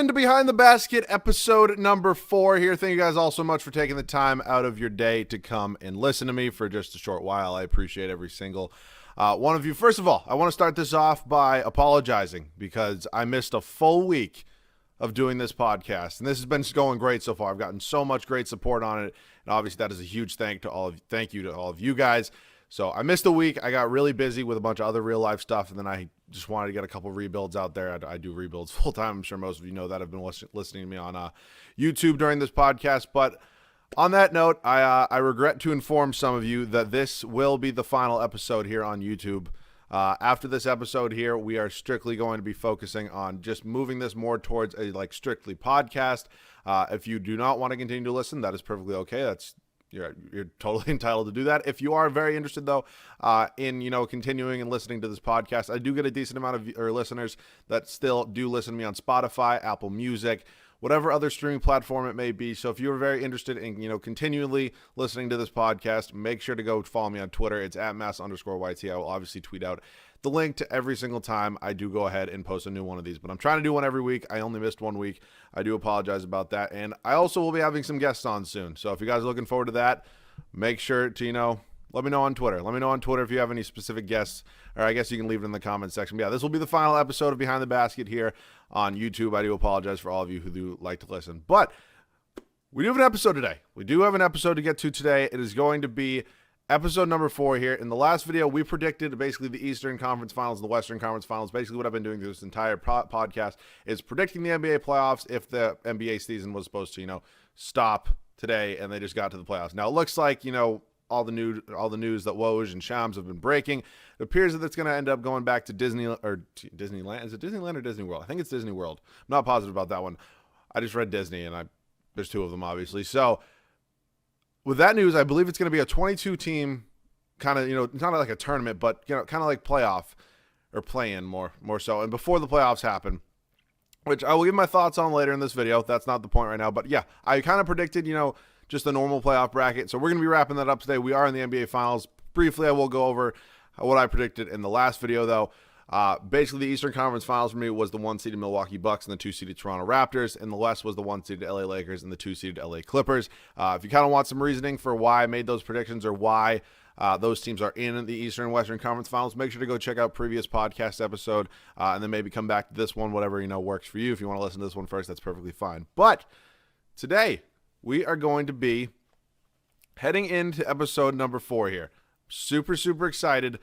into Behind the Basket, episode number 4 here. Thank you guys all so much for taking the time out of your day to come and listen to me for just a short while. I appreciate every single one of you. First of all, I want to start this off by apologizing because I missed a full week of doing this podcast, and this has been going great so far. I've gotten so much great support on it, and obviously that is a huge thank you to all of you guys. So I missed a week. I got really busy with a bunch of other real life stuff, and then I just wanted to get a couple rebuilds out there. I do rebuilds full time. I'm sure most of you know that. I've been listening to me on YouTube during this podcast. But on that note, I regret to inform some of you that this will be the final episode here on YouTube. After this episode here, we are strictly going to be focusing on just moving this more towards a strictly podcast. If you do not want to continue to listen, that is perfectly okay. You're totally entitled to do that. If you are very interested, though, in continuing and listening to this podcast, I do get a decent amount of listeners that still do listen to me on Spotify, Apple Music, whatever other streaming platform it may be. So if you're very interested in continually listening to this podcast, make sure to go follow me on Twitter. It's at Massa_YT. I will obviously tweet out the link to every single time I do go ahead and post a new one of these. But I'm trying to do one every week. I only missed 1 week. I do apologize about that. And I also will be having some guests on soon. So if you guys are looking forward to that, make sure to, let me know on Twitter. Let me know on Twitter if you have any specific guests, or I guess you can leave it in the comment section. But yeah, this will be the final episode of Behind the Basket here on YouTube. I do apologize for all of you who do like to listen. But we do have an episode today. We do have an episode to get to today. It is going to be episode number 4 here. In the last video, we predicted basically the Eastern Conference Finals and the Western Conference Finals. Basically what I've been doing through this entire podcast is predicting the NBA playoffs if the NBA season was supposed to, stop today and they just got to the playoffs. Now, it looks like, all the news that Woj and Shams have been breaking. It appears that it's going to end up going back to Disneyland. Is it Disneyland or Disney World? I think it's Disney World. I'm not positive about that one. I just read Disney, and there's 2 of them, obviously. So with that news, I believe it's going to be a 22-team kind of, it's not like a tournament, but, kind of like playoff or play-in more so. And before the playoffs happen, which I will give my thoughts on later in this video. That's not the point right now. But, yeah, I kind of predicted, just the normal playoff bracket. So we're going to be wrapping that up today. We are in the NBA Finals. Briefly, I will go over what I predicted in the last video, though. Basically, the Eastern Conference Finals for me was the 1-seeded Milwaukee Bucks and the 2-seeded Toronto Raptors. And the West was the 1-seeded LA Lakers and the 2-seeded LA Clippers. If you kind of want some reasoning for why I made those predictions or why those teams are in the Eastern and Western Conference Finals, make sure to go check out previous podcast episode and then maybe come back to this one, whatever works for you. If you want to listen to this one first, that's perfectly fine. But today, we are going to be heading into episode number 4 here. Super, super excited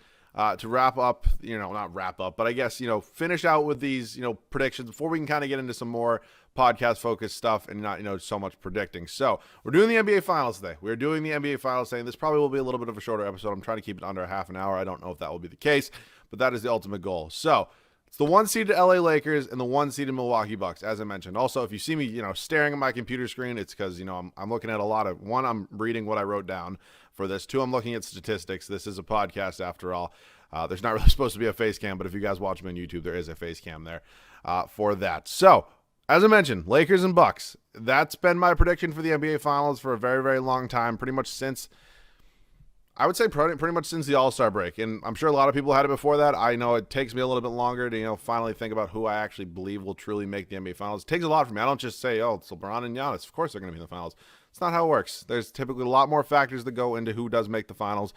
to wrap up, not wrap up, but I guess, finish out with these, predictions before we can kind of get into some more podcast-focused stuff and not, so much predicting. So we're doing the NBA Finals today. We're doing the NBA Finals today. This probably will be a little bit of a shorter episode. I'm trying to keep it under a half an hour. I don't know if that will be the case, but that is the ultimate goal. So it's the 1-seeded LA Lakers and the 1-seeded Milwaukee Bucks, as I mentioned. Also, if you see me, staring at my computer screen, it's because, I'm looking at a lot of, 1, I'm reading what I wrote down for this. 2, I'm looking at statistics. This is a podcast after all. There's not really supposed to be a face cam, but if you guys watch me on YouTube, there is a face cam there for that. So, as I mentioned, Lakers and Bucks. That's been my prediction for the NBA Finals for a very, very long time, pretty much since, I would say pretty much since the All-Star break. And I'm sure a lot of people had it before that. I know it takes me a little bit longer to, finally think about who I actually believe will truly make the NBA Finals. It takes a lot for me. I don't just say, it's LeBron and Giannis. Of course they're going to be in the Finals. It's not how it works. There's typically a lot more factors that go into who does make the Finals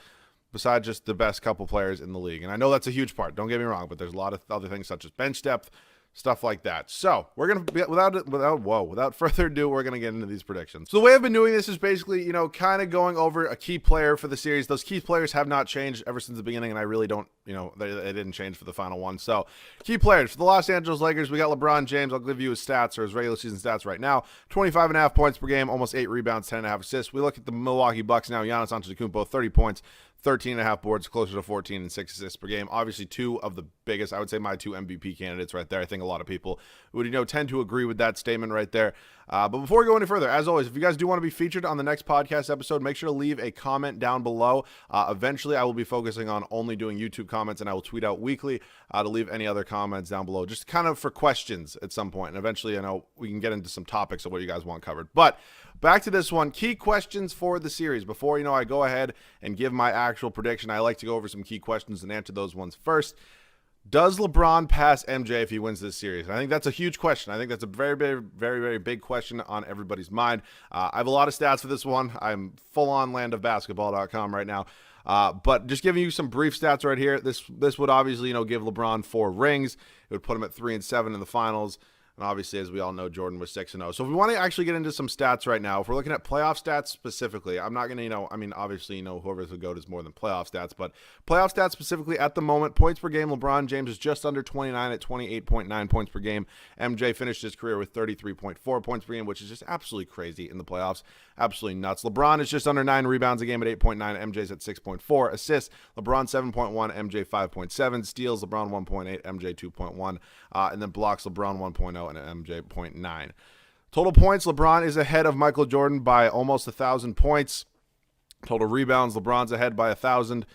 besides just the best couple players in the league. And I know that's a huge part. Don't get me wrong, but there's a lot of other things such as bench depth, stuff like that. So we're going to be, without further ado, we're going to get into these predictions. So the way I've been doing this is basically, kind of going over a key player for the series. Those key players have not changed ever since the beginning, and I really don't, they didn't change for the final one. So key players for the Los Angeles Lakers, we got LeBron James. I'll give you his stats or his regular season stats right now. 25.5 points per game, almost 8 rebounds, 10.5 assists. We look at the Milwaukee Bucks now. Giannis Antetokounmpo, 30 points, 13.5 boards, closer to 14 and 6 assists per game. Obviously, 2 of the biggest, I would say my 2 MVP candidates right there. I think a lot of people would, tend to agree with that statement right there. But before we go any further, as always, if you guys do want to be featured on the next podcast episode, make sure to leave a comment down below. Eventually, I will be focusing on only doing YouTube comments, and I will tweet out weekly to leave any other comments down below, just kind of for questions at some point. And eventually, we can get into some topics of what you guys want covered. But back to this one, key questions for the series. Before, I go ahead and give my actual prediction, I like to go over some key questions and answer those ones first. Does LeBron pass MJ if he wins this series? I think that's a huge question. I think that's a very, very, very, very big question on everybody's mind. I have a lot of stats for this one. I'm full on landofbasketball.com right now. But just giving you some brief stats right here. This would obviously, give LeBron 4 rings. It would put him at 3-7 in the finals. And obviously, as we all know, Jordan was 6-0. So if we want to actually get into some stats right now, if we're looking at playoff stats specifically, I'm not going to, obviously, whoever's the GOAT is more than playoff stats, but playoff stats specifically at the moment, points per game, LeBron James is just under 29 at 28.9 points per game. MJ finished his career with 33.4 points per game, which is just absolutely crazy in the playoffs. Absolutely nuts. LeBron is just under 9 rebounds a game at 8.9. MJ's at 6.4. Assists, LeBron 7.1, MJ 5.7. Steals, LeBron 1.8, MJ 2.1. And then blocks, LeBron 1.0 and MJ 0.9. Total points, LeBron is ahead of Michael Jordan by almost 1,000 points. Total rebounds, LeBron's ahead by 1,000.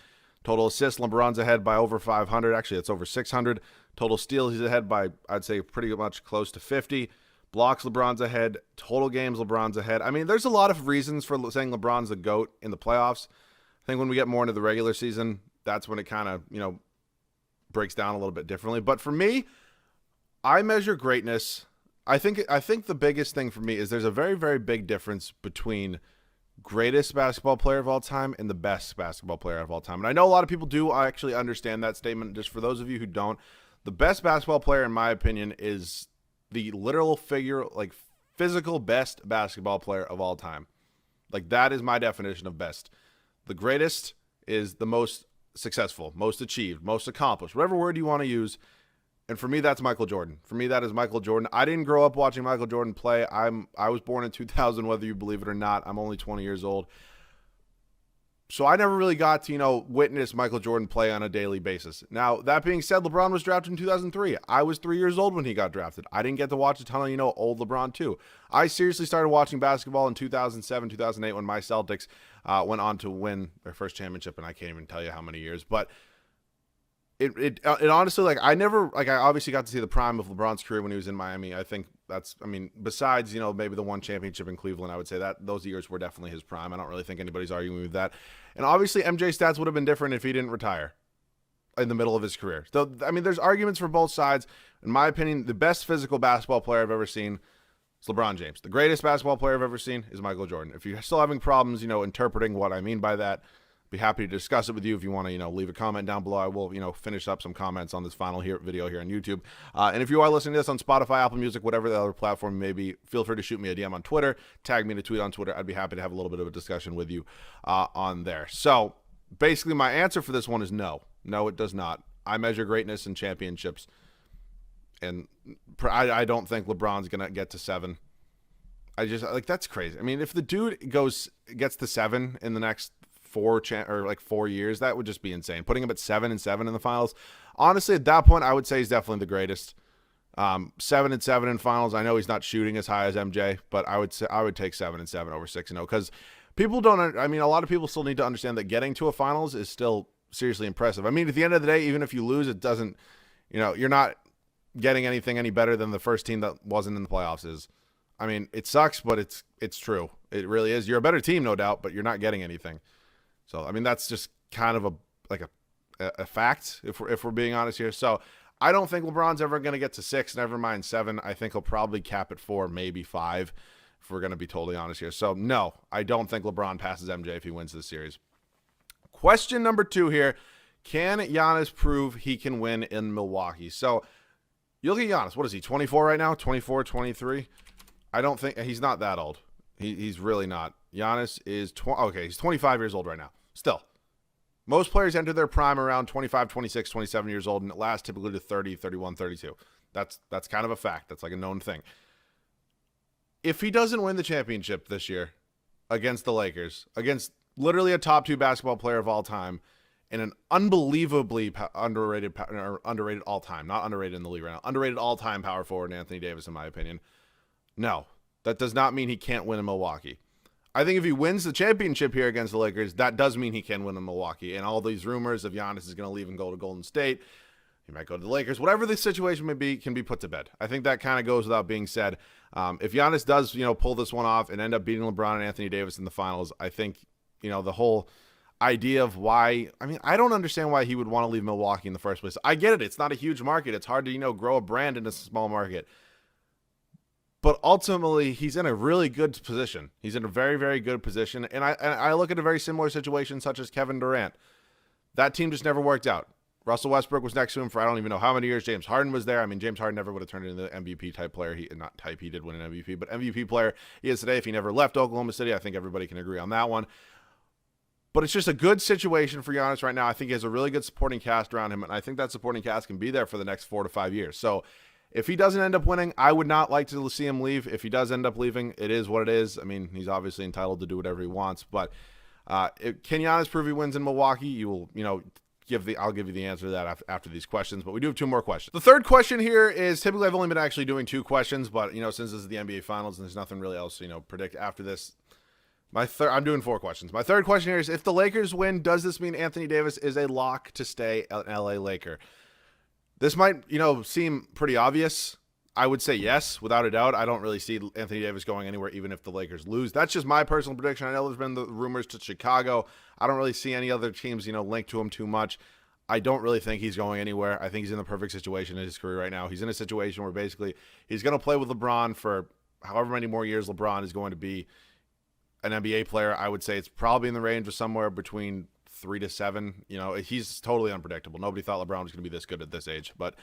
Total assists, LeBron's ahead by over 500. Actually, it's over 600. Total steals, he's ahead by, I'd say, pretty much close to 50. Blocks, LeBron's ahead. Total games, LeBron's ahead. There's a lot of reasons for saying LeBron's the GOAT in the playoffs. I think when we get more into the regular season, that's when it kind of, breaks down a little bit differently. But for me, I measure greatness. I think the biggest thing for me is there's a very, very big difference between greatest basketball player of all time and the best basketball player of all time. And I know a lot of people do actually understand that statement. Just for those of you who don't, the best basketball player, in my opinion, is the literal figure, like physical best basketball player of all time. Like, that is my definition of best. The greatest is the most successful, most achieved, most accomplished, whatever word you want to use. And for me, that's Michael Jordan. For me, that is Michael Jordan. I didn't grow up watching Michael Jordan play. I was born in 2000, whether you believe it or not. I'm only 20 years old. So I never really got to, witness Michael Jordan play on a daily basis. Now, that being said, LeBron was drafted in 2003. I was 3 years old when he got drafted. I didn't get to watch a ton of, old LeBron too. I seriously started watching basketball in 2007, 2008 when my Celtics went on to win their first championship, and I can't even tell you how many years. But it honestly, I obviously got to see the prime of LeBron's career when he was in Miami. I think besides, maybe the one championship in Cleveland, I would say that those years were definitely his prime. I don't really think anybody's arguing with that. And obviously, MJ's stats would have been different if he didn't retire in the middle of his career. So, there's arguments for both sides. In my opinion, the best physical basketball player I've ever seen is LeBron James. The greatest basketball player I've ever seen is Michael Jordan. If you're still having problems, interpreting what I mean by that, be happy to discuss it with you. If you want to, leave a comment down below, I will, finish up some comments on this final video here on YouTube. And if you are listening to this on Spotify, Apple Music, whatever the other platform may be, feel free to shoot me a DM on Twitter, tag me in a tweet on Twitter. I'd be happy to have a little bit of a discussion with you on there. So basically, my answer for this one is no. No, it does not. I measure greatness in championships, and I don't think LeBron's gonna get to 7. I just that's crazy. If the dude gets to 7 in the next 4 years, that would just be insane. Putting him at 7-7 in the finals, honestly, at that point, I would say he's definitely the greatest. 7-7 in finals. I know he's not shooting as high as MJ, but I would take 7-7 over 6-0 because people don't. A lot of people still need to understand that getting to a finals is still seriously impressive. At the end of the day, even if you lose, it doesn't. You're not getting anything any better than the first team that wasn't in the playoffs is. It sucks, but it's true. It really is. You're a better team, no doubt, but you're not getting anything. So, that's just kind of a fact if we're being honest here. So, I don't think LeBron's ever going to get to 6, never mind 7. I think he'll probably cap at 4, maybe 5, if we're going to be totally honest here. So, no, I don't think LeBron passes MJ if he wins this series. Question number 2 here. Can Giannis prove he can win in Milwaukee? So, you look at Giannis. What is he, 24 right now? 24, 23? I don't think – he's not that old. He's really not. Giannis is he's 25 years old right now. Still, most players enter their prime around 25, 26, 27 years old, and it lasts typically to 30, 31, 32. That's kind of a fact. That's like a known thing. If he doesn't win the championship this year against the Lakers, against literally a top 2 basketball player of all time, and an unbelievably underrated all-time, not underrated in the league right now, underrated all-time power forward in Anthony Davis, in my opinion, no, that does not mean he can't win in Milwaukee. I think if he wins the championship here against the Lakers, that does mean he can win in Milwaukee. And all these rumors of Giannis is going to leave and go to Golden State, he might go to the Lakers, whatever the situation may be, can be put to bed. I think that kind of goes without being said. If Giannis does, pull this one off and end up beating LeBron and Anthony Davis in the finals, I think, the whole idea of why. I mean, I don't understand why he would want to leave Milwaukee in the first place. I get it. It's not a huge market. It's hard to, grow a brand in a small market. But ultimately, he's in a really good position. He's in a very, very good position. And I look at a very similar situation such as Kevin Durant. That team just never worked out. Russell Westbrook was next to him for I don't even know how many years. James Harden was there. I mean, James Harden never would have turned into the MVP type player. He did win an MVP, but MVP player he is today. If he never left Oklahoma City, I think everybody can agree on that one. But it's just a good situation for Giannis right now. I think he has a really good supporting cast around him, and I think that supporting cast can be there for the next 4 to 5 years. So if he doesn't end up winning, I would not like to see him leave. If he does end up leaving, it is what it is. I mean, he's obviously entitled to do whatever he wants, but can Giannis prove he wins in Milwaukee? You will, I'll give you the answer to that after these questions, but we do have 2 more questions. The third question here is, typically I've only been actually doing 2 questions, but since this is the NBA Finals and there's nothing really else predict after this, I'm doing 4 questions. My third question here is, if the Lakers win, does this mean Anthony Davis is a lock to stay an LA Laker? This might seem pretty obvious. I would say yes, without a doubt. I don't really see Anthony Davis going anywhere, even if the Lakers lose. That's just my personal prediction. I know there's been the rumors to Chicago. I don't really see any other teams, linked to him too much. I don't really think he's going anywhere. I think he's in the perfect situation in his career right now. He's in a situation where basically he's going to play with LeBron for however many more years LeBron is going to be an NBA player. I would say it's probably in the range of somewhere between 3 to 7. He's totally unpredictable. Nobody thought LeBron was going to be this good at this age, but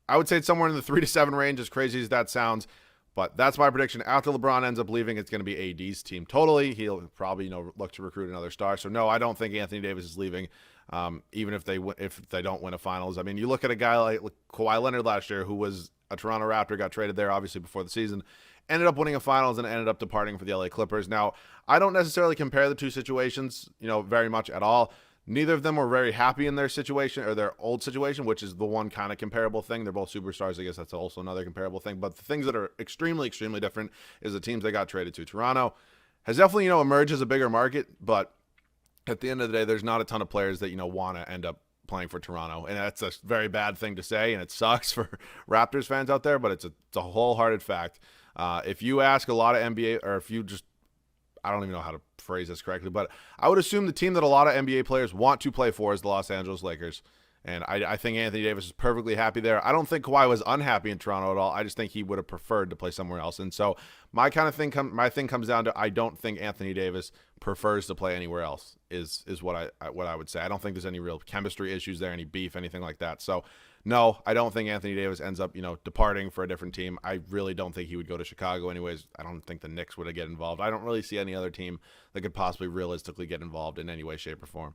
I would say it's somewhere in the 3 to 7 range, as crazy as that sounds. But that's my prediction. After LeBron ends up leaving, it's going to be AD's team totally. He'll probably, look to recruit another star. So no, I don't think Anthony Davis is leaving, even if they don't win a finals. I mean, you look at a guy like Kawhi Leonard last year, who was a Toronto Raptor, got traded there obviously before the season, ended up winning a finals and ended up departing for the LA Clippers. Now, I don't necessarily compare the 2 situations, very much at all. Neither of them were very happy in their situation or their old situation, which is the one kind of comparable thing. They're both superstars. I guess that's also another comparable thing. But the things that are extremely, extremely different is the teams they got traded to. Toronto has definitely, emerged as a bigger market, but at the end of the day, there's not a ton of players that, want to end up playing for Toronto. And that's a very bad thing to say, and it sucks for Raptors fans out there, but it's a wholehearted fact. If you ask a lot of NBA, or if you just, I don't even know how to phrase this correctly, but I would assume the team that a lot of NBA players want to play for is the Los Angeles Lakers. And I think Anthony Davis is perfectly happy there. I don't think Kawhi was unhappy in Toronto at all. I just think he would have preferred to play somewhere else. And so my thing comes down to, I don't think Anthony Davis prefers to play anywhere else is what I would say. I don't think there's any real chemistry issues there, any beef, anything like that. So no, I don't think Anthony Davis ends up, departing for a different team. I really don't think he would go to Chicago anyways. I don't think the Knicks would get involved. I don't really see any other team that could possibly realistically get involved in any way, shape, or form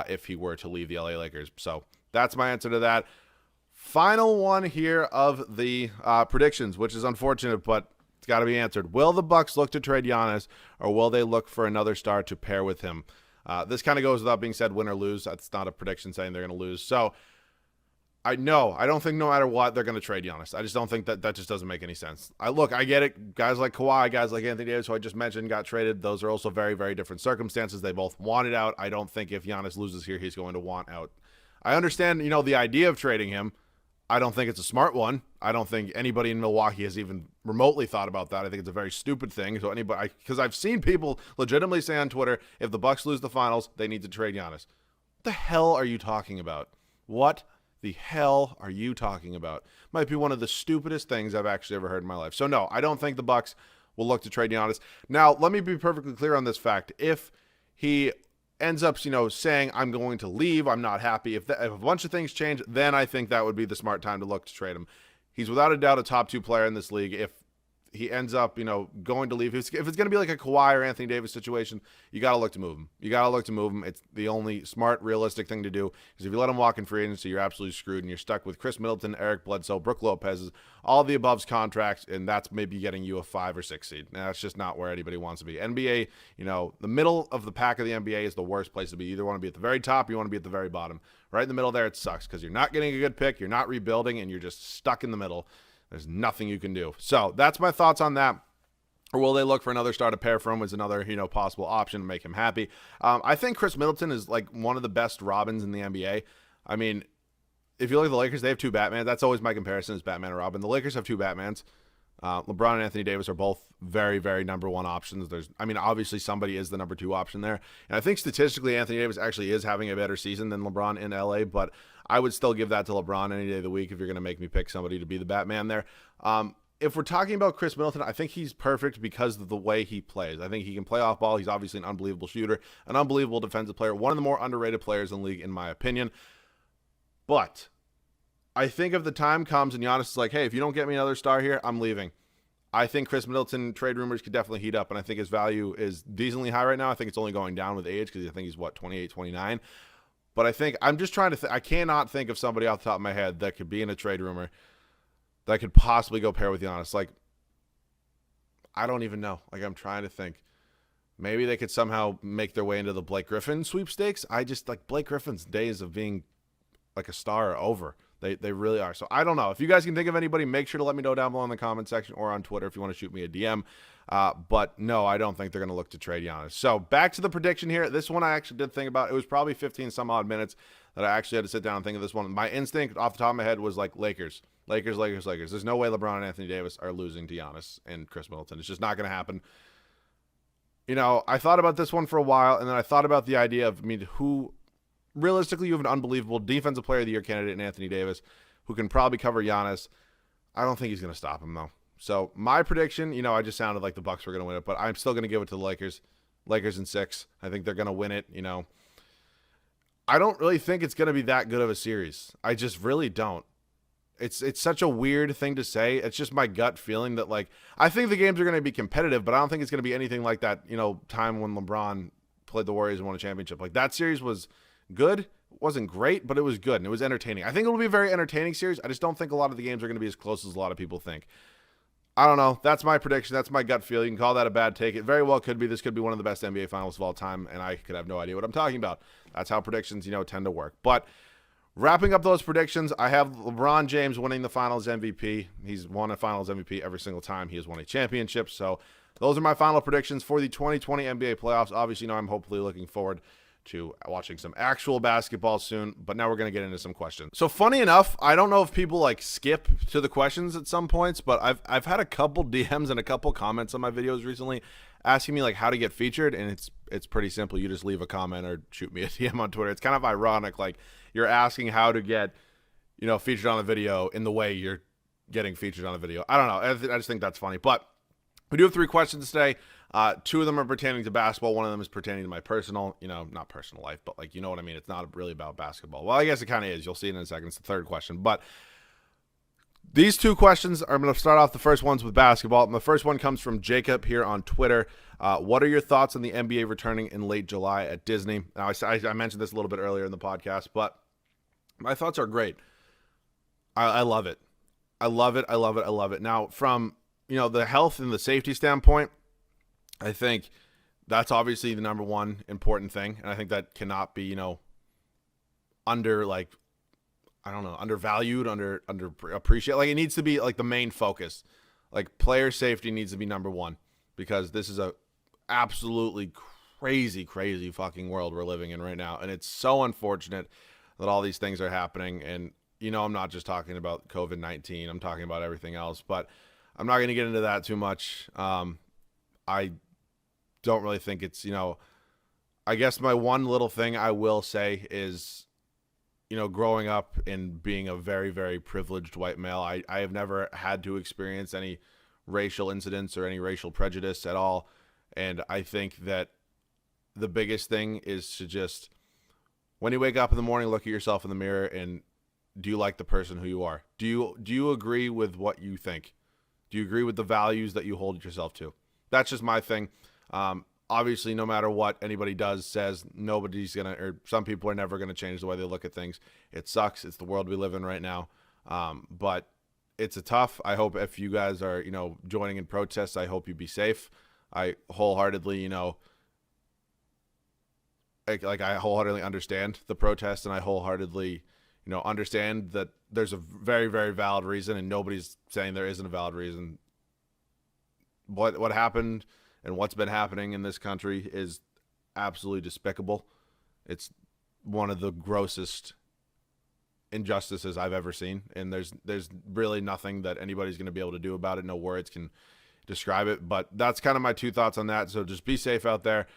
if he were to leave the LA Lakers. So that's my answer to that. Final one here of the predictions, which is unfortunate, but it's got to be answered. Will the Bucks look to trade Giannis, or will they look for another star to pair with him? This kind of goes without being said, win or lose. That's not a prediction saying they're going to lose. So I don't think no matter what, they're going to trade Giannis. I just don't think that just doesn't make any sense. I get it. Guys like Kawhi, guys like Anthony Davis, who I just mentioned, got traded. Those are also very, very different circumstances. They both wanted out. I don't think if Giannis loses here, he's going to want out. I understand, the idea of trading him. I don't think it's a smart one. I don't think anybody in Milwaukee has even remotely thought about that. I think it's a very stupid thing. So because I've seen people legitimately say on Twitter, if the Bucks lose the finals, they need to trade Giannis. What the hell are you talking about? What the hell are you talking about? Might be one of the stupidest things I've actually ever heard in my life. So no, I don't think the Bucks will look to trade Giannis. Now, let me be perfectly clear on this fact. If he ends up, saying I'm going to leave, I'm not happy, if a bunch of things change, then I think that would be the smart time to look to trade him. He's without a doubt a top 2 player in this league. If he ends up, going to leave, if it's going to be like a Kawhi or Anthony Davis situation, you got to look to move him. It's the only smart, realistic thing to do, because if you let him walk in free agency, you're absolutely screwed, and you're stuck with Chris Middleton, Eric Bledsoe, Brook Lopez, all the above's contracts, and that's maybe getting you a 5 or 6 seed. Now, that's just not where anybody wants to be. NBA, the middle of the pack of the NBA is the worst place to be. You either want to be at the very top or you want to be at the very bottom. Right in the middle there, it sucks, because you're not getting a good pick, you're not rebuilding, and you're just stuck in the middle. There's nothing you can do. So that's my thoughts on that. Or will they look for another star to pair for him as another, possible option to make him happy? I think Chris Middleton is like one of the best Robins in the NBA. I mean, if you look at the Lakers, they have 2 Batmans. That's always my comparison is Batman and Robin. The Lakers have 2 Batmans. LeBron and Anthony Davis are both very, very number one options. Obviously somebody is the number two option there. And I think statistically Anthony Davis actually is having a better season than LeBron in LA, but I would still give that to LeBron any day of the week if you're going to make me pick somebody to be the Batman there. If we're talking about Chris Middleton, I think he's perfect because of the way he plays. I think he can play off ball. He's obviously an unbelievable shooter, an unbelievable defensive player, one of the more underrated players in the league, in my opinion. But I think if the time comes and Giannis is like, hey, if you don't get me another star here, I'm leaving. I think Chris Middleton trade rumors could definitely heat up, and I think his value is decently high right now. I think it's only going down with age because I think he's, 28, 29. But I think I'm just trying to I cannot think of somebody off the top of my head that could be in a trade rumor that could possibly go pair with Giannis. Like, I don't even know. Like, I'm trying to think. Maybe they could somehow make their way into the Blake Griffin sweepstakes. Blake Griffin's days of being like a star are over. They really are. So I don't know. If you guys can think of anybody, make sure to let me know down below in the comment section or on Twitter if you want to shoot me a DM. But no, I don't think they're going to look to trade Giannis. So back to the prediction here. This one I actually did think about. It was probably 15 some odd minutes that I actually had to sit down and think of this one. My instinct off the top of my head was like Lakers. There's no way LeBron and Anthony Davis are losing to Giannis and Chris Middleton. It's just not going to happen. I thought about this one for a while, and then I thought about the idea of, who realistically, you have an unbelievable defensive player of the year candidate in Anthony Davis who can probably cover Giannis. I don't think he's going to stop him, though. So my prediction, I just sounded like the Bucks were going to win it, but I'm still going to give it to the Lakers. Lakers in 6. I think they're going to win it, I don't really think it's going to be that good of a series. I just really don't. It's such a weird thing to say. It's just my gut feeling that, I think the games are going to be competitive, but I don't think it's going to be anything like that, time when LeBron played the Warriors and won a championship. That series was good. It wasn't great, but it was good, and it was entertaining. I think it'll be a very entertaining series. I just don't think a lot of the games are going to be as close as a lot of people think. I don't know. That's my prediction. That's my gut feel. You can call that a bad take. It very well could be. This could be one of the best NBA finals of all time, and I could have no idea what I'm talking about. That's how predictions, tend to work. But wrapping up those predictions, I have LeBron James winning the finals MVP. He's won a finals MVP every single time he has won a championship. So those are my final predictions for the 2020 NBA playoffs. Obviously, I'm hopefully looking forward to watching some actual basketball soon, but now we're going to get into some questions. So funny enough, I don't know if people skip to the questions at some points, but I've had a couple DMs and a couple comments on my videos recently asking me how to get featured, and it's pretty simple. You just leave a comment or shoot me a DM on Twitter. It's kind of ironic, you're asking how to get featured on a video in the way you're getting featured on a video. I don't know. I just think that's funny. But we do have 3 questions today. 2 of them are pertaining to basketball. One of them is pertaining to my personal, not personal life, but you know what I mean? It's not really about basketball. Well, I guess it kind of is. You'll see it in a second. It's the 3rd question. But these 2 questions, I'm going to start off the first ones with basketball. And the first one comes from Jacob here on Twitter. What are your thoughts on the NBA returning in late July at Disney? Now, I mentioned this a little bit earlier in the podcast, but my thoughts are great. I love it. I love it. I love it. I love it. Now, from the health and the safety standpoint, I think that's obviously the number one important thing, and I think that cannot be, undervalued, underappreciated. It needs to be the main focus. Player safety needs to be number one, because this is a absolutely crazy fucking world we're living in right now, and it's so unfortunate that all these things are happening. And I'm not just talking about COVID-19. I'm talking about everything else, but I'm not going to get into that too much. I don't really think it's, I guess my one little thing I will say is, growing up and being a very, very privileged white male, I have never had to experience any racial incidents or any racial prejudice at all. And I think that the biggest thing is to just, when you wake up in the morning, look at yourself in the mirror, and do you like the person who you are? Do you agree with what you think? Do you agree with the values that you hold yourself to? That's just my thing. Obviously, no matter what anybody does, says, nobody's going to, or some people are never going to change the way they look at things. It sucks. It's the world we live in right now. But it's a tough. I hope if you guys are, joining in protests, I hope you be safe. I wholeheartedly, I wholeheartedly understand the protest, and I wholeheartedly, understand that there's a very, very valid reason, and nobody's saying there isn't a valid reason. What happened and what's been happening in this country is absolutely despicable. It's one of the grossest injustices I've ever seen, and there's really nothing that anybody's going to be able to do about it. No words can describe it, but that's kind of my 2 thoughts on that. So just be safe out there.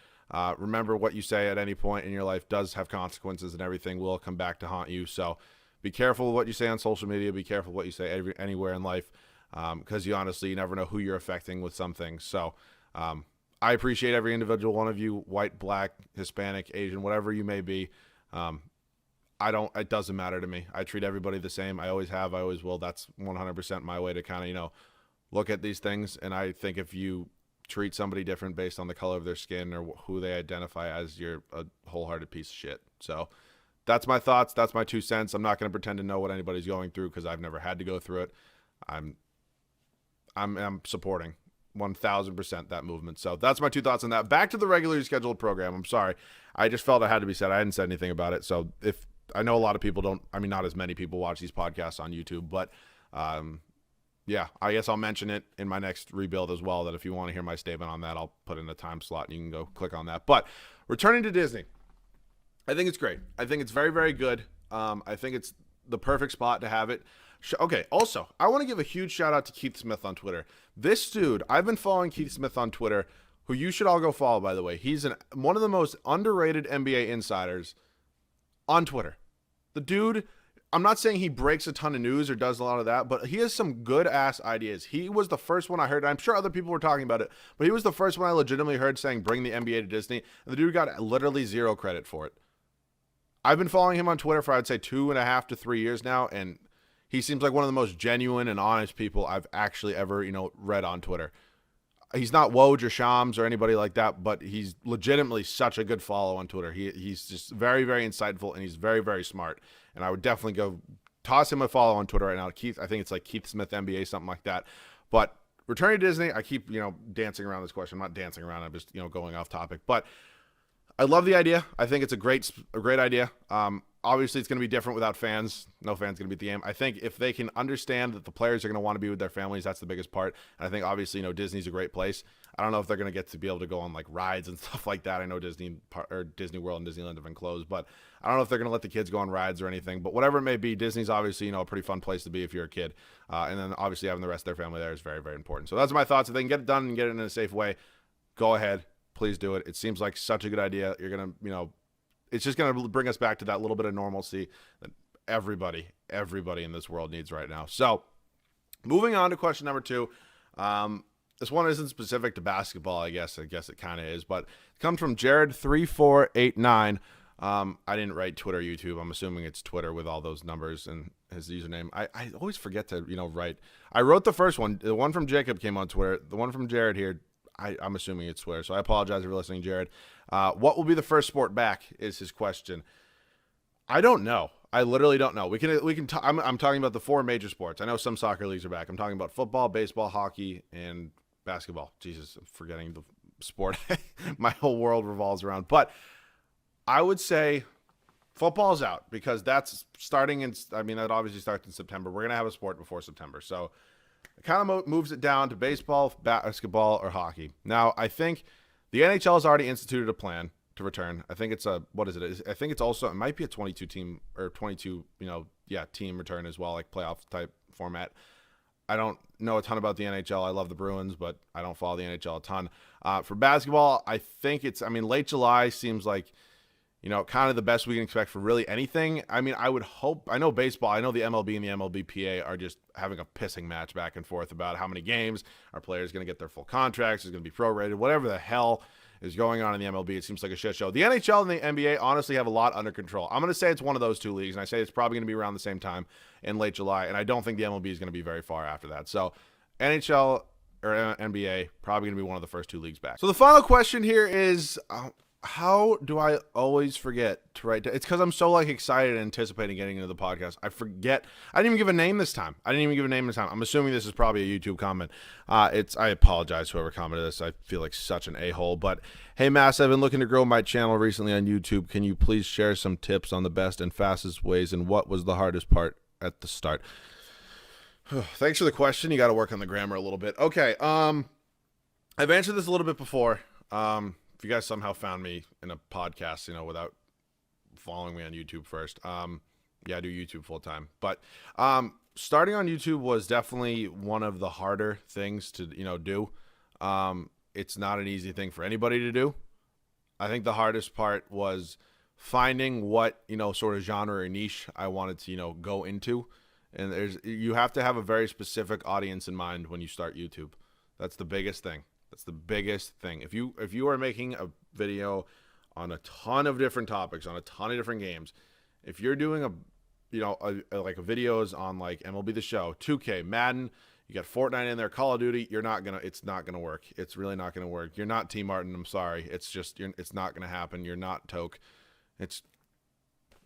Remember, what you say at any point in your life does have consequences, and everything will come back to haunt you. So be careful of what you say on social media. Be careful what you say anywhere in life, because you never know who you're affecting with some things. So I appreciate every individual one of you, white, black, Hispanic, Asian, whatever you may be. It doesn't matter to me. I treat everybody the same. I always have. I always will. That's 100% my way to kind of, look at these things. And I think if you treat somebody different based on the color of their skin or who they identify as, you're a wholehearted piece of shit. So that's my thoughts. That's my 2 cents. I'm not going to pretend to know what anybody's going through, because I've never had to go through it. I'm supporting 1,000% that movement. So that's my 2 thoughts on that. Back to the regularly scheduled program. I'm sorry. I just felt it had to be said. I hadn't said anything about it. So if I know a lot of people not as many people watch these podcasts on YouTube, but yeah, I guess I'll mention it in my next rebuild as well, that if you want to hear my statement on that, I'll put in a time slot and you can go click on that. But returning to Disney, I think it's great. I think it's very, very good. I think it's the perfect spot to have it. Okay, also, I want to give a huge shout out to Keith Smith on Twitter. This dude, I've been following Keith Smith on Twitter, who you should all go follow, by the way. He's one of the most underrated NBA insiders on Twitter. The dude, I'm not saying he breaks a ton of news or does a lot of that, but he has some good-ass ideas. He was the first one I heard. I'm sure other people were talking about it, but he was the first one I legitimately heard saying, bring the NBA to Disney. And the dude got literally zero credit for it. I've been following him on Twitter for, I'd say, 2.5 to 3 years now, and he seems like one of the most genuine and honest people I've actually ever, read on Twitter. He's not Woj or Shams or anybody like that, but he's legitimately such a good follow on Twitter. He's just very, very insightful, and he's very, very smart. And I would definitely go toss him a follow on Twitter right now. Keith, I think it's like Keith Smith NBA, something like that. But returning to Disney, I keep, dancing around this question. I'm not dancing around. I'm just, going off topic. But I love the idea. I think it's a great idea. Obviously, it's going to be different without fans. No fans going to be at the game. I think if they can understand that the players are going to want to be with their families, that's the biggest part. And I think, obviously, Disney's a great place. I don't know if they're going to get to be able to go on, like, rides and stuff like that. I know Disney World and Disneyland have been closed, but I don't know if they're going to let the kids go on rides or anything. But whatever it may be, Disney's obviously, a pretty fun place to be if you're a kid. And then, obviously, having the rest of their family there is very, very important. So that's my thoughts. If they can get it done and get it in a safe way, go ahead. Please do it. It seems like such a good idea. You're going to, it's just going to bring us back to that little bit of normalcy that everybody in this world needs right now. So moving on to question number 2. This one isn't specific to basketball, I guess it kind of is, but it comes from Jared3489. I didn't write Twitter, YouTube. I'm assuming it's Twitter with all those numbers and his username. I always forget to, write. I wrote the first one. The one from Jacob came on Twitter. The one from Jared here, I'm assuming it's Twitter, so I apologize if you're listening, Jared. What will be the first sport back is his question. I don't know. I literally don't know. I'm talking about the 4 major sports. I know some soccer leagues are back. I'm talking about football, baseball, hockey, and basketball. Jesus, I'm forgetting the sport my whole world revolves around. But I would say football's out, because that's starting that obviously starts in September. We're going to have a sport before September. So it kind of moves it down to baseball, basketball, or hockey. Now, I think the NHL has already instituted a plan to return. I think it's what is it? I think it's also, it might be a 22 team team return as well, like playoff type format. I don't know a ton about the NHL. I love the Bruins, but I don't follow the NHL a ton. For basketball, I think late July seems like, kind of the best we can expect for really anything. I would hope. I know baseball. I know the MLB and the MLBPA are just having a pissing match back and forth about how many games are players going to get their full contracts. Is going to be prorated. Whatever the hell is going on in the MLB, it seems like a shit show. The NHL and the NBA honestly have a lot under control. I'm going to say it's one of those 2 leagues, and I say it's probably going to be around the same time in late July, and I don't think the MLB is going to be very far after that. So NHL or NBA probably going to be one of the first 2 leagues back. So the final question here is, how do I always forget to write down? It's because I'm so excited and anticipating getting into the podcast. I forget. I didn't even give a name this time. I'm assuming this is probably a YouTube comment. I apologize whoever commented this. I feel like such an a-hole. But hey, Massa, I've been looking to grow my channel recently on YouTube. Can you please share some tips on the best and fastest ways, and what was the hardest part at the start? Thanks for the question. You got to work on the grammar a little bit. Okay. I've answered this a little bit before. If you guys somehow found me in a podcast, without following me on YouTube first, yeah, do YouTube full time. But starting on YouTube was definitely one of the harder things to do. It's not an easy thing for anybody to do. I think the hardest part was finding what sort of genre or niche I wanted to go into. And you have to have a very specific audience in mind when you start YouTube. That's the biggest thing. That's the biggest thing. If you are making a video on a ton of different topics, on a ton of different games, if you're doing like a videos on like MLB The Show, 2K, Madden, you got Fortnite in there, Call of Duty, it's not gonna work. It's really not gonna work. You're not T Martin. I'm sorry. It's not gonna happen. You're not Toke. It's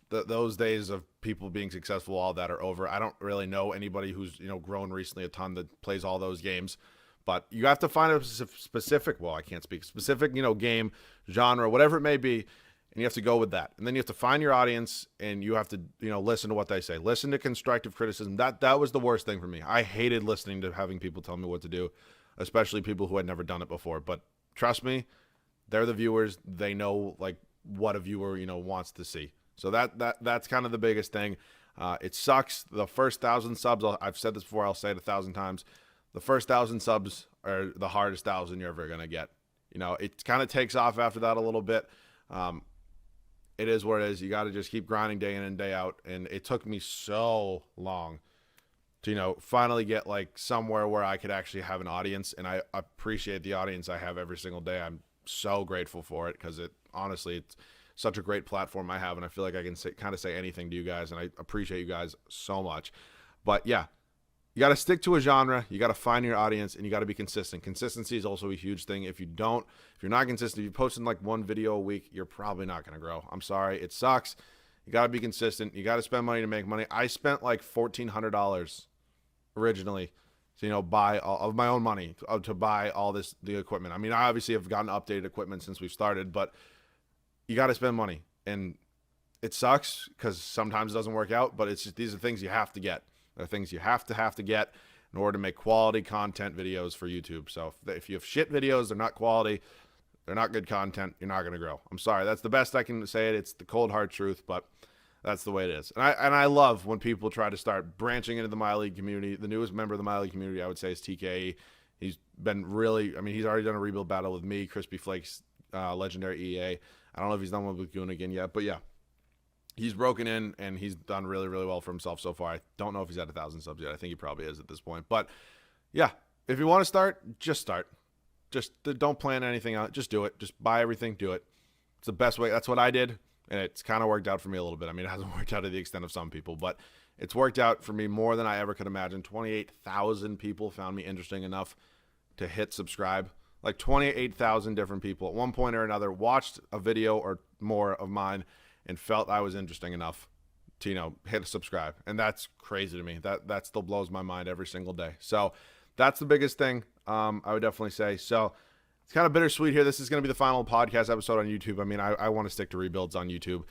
those days of people being successful, all that are over. I don't really know anybody who's grown recently a ton that plays all those games. But you have to find a specific, well, I can't speak, specific, game, genre, whatever it may be, and you have to go with that. And then you have to find your audience, and you have to, listen to what they say. Listen to constructive criticism. That was the worst thing for me. I hated listening to having people tell me what to do, especially people who had never done it before. But trust me, they're the viewers. They know, like, what a viewer, wants to see. So that's kind of the biggest thing. It sucks. The first 1,000 subs, I've said this before, I'll say it 1,000 times. The first 1,000 subs are the hardest 1,000 you're ever going to get. It kind of takes off after that a little bit. It is what it is. You got to just keep grinding day in and day out. And it took me so long to, finally get like somewhere where I could actually have an audience. And I appreciate the audience I have every single day. I'm so grateful for it because honestly, it's such a great platform I have. And I feel like I can kind of say anything to you guys. And I appreciate you guys so much. But yeah. You got to stick to a genre. You got to find your audience, and you got to be consistent. Consistency is also a huge thing. If you're not consistent, if you're posting like one video a week, you're probably not going to grow. I'm sorry. It sucks. You got to be consistent. You got to spend money to make money. I spent like $1,400 originally to, buy of my own money to buy all the equipment. I mean, I obviously have gotten updated equipment since we've started, but you got to spend money, and it sucks because sometimes it doesn't work out, but these are things you have to get. They're things you have to get in order to make quality content videos for YouTube. So if you have shit videos, they're not quality, they're not good content, you're not going to grow. I'm sorry. That's the best I can say it. It's the cold hard truth, but that's the way it is. And I love when people try to start branching into the My League community. The newest member of the My League community, I would say, is TKE. He's been he's already done a rebuild battle with me, Crispy Flakes, Legendary EA. I don't know if he's done one with Goonigan yet, but yeah. He's broken in, and he's done really, really well for himself so far. I don't know if he's at 1,000 subs yet. I think he probably is at this point. But, yeah, if you want to start, just start. Just don't plan anything out. Just do it. Just buy everything. Do it. It's the best way. That's what I did, and it's kind of worked out for me a little bit. I mean, it hasn't worked out to the extent of some people, but it's worked out for me more than I ever could imagine. 28,000 people found me interesting enough to hit subscribe. Like 28,000 different people at one point or another watched a video or more of mine and felt I was interesting enough to, hit subscribe. And that's crazy to me. That still blows my mind every single day. So that's the biggest thing, I would definitely say. So it's kind of bittersweet here. This is going to be the final podcast episode on YouTube. I mean, I want to stick to rebuilds on YouTube.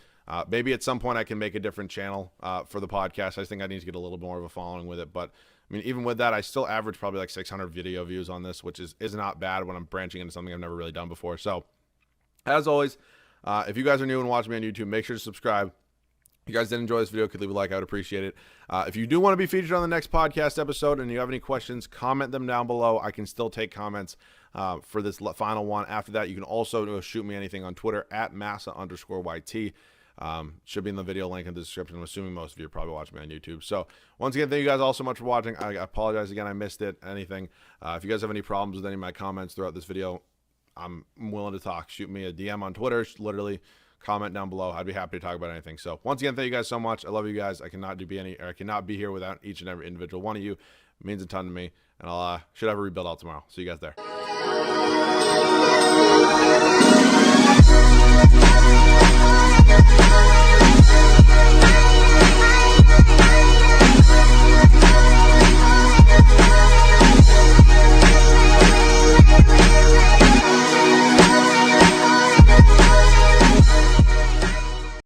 Maybe at some point I can make a different channel for the podcast. I think I need to get a little more of a following with it. But I mean, even with that, I still average probably like 600 video views on this, which is not bad when I'm branching into something I've never really done before. So as always, if you guys are new and watching me on YouTube, make sure to subscribe. If you guys did enjoy this video, could leave a like. I would appreciate it. If you do want to be featured on the next podcast episode and you have any questions, comment them down below. I can still take comments for this final one. After that, you can also shoot me anything on Twitter at Massa_YT. Should be in the video link in the description. I'm assuming most of you are probably watching me on YouTube. So once again, thank you guys all so much for watching. I apologize again. I missed it. Anything. If you guys have any problems with any of my comments throughout this video, I'm willing to talk. Shoot me a DM on Twitter. Literally comment down below. I'd be happy to talk about anything. So once again, thank you guys so much. I love you guys. I cannot be here without each and every individual one of you. It means a ton to me. And I'll should have a rebuild out tomorrow. See you guys there.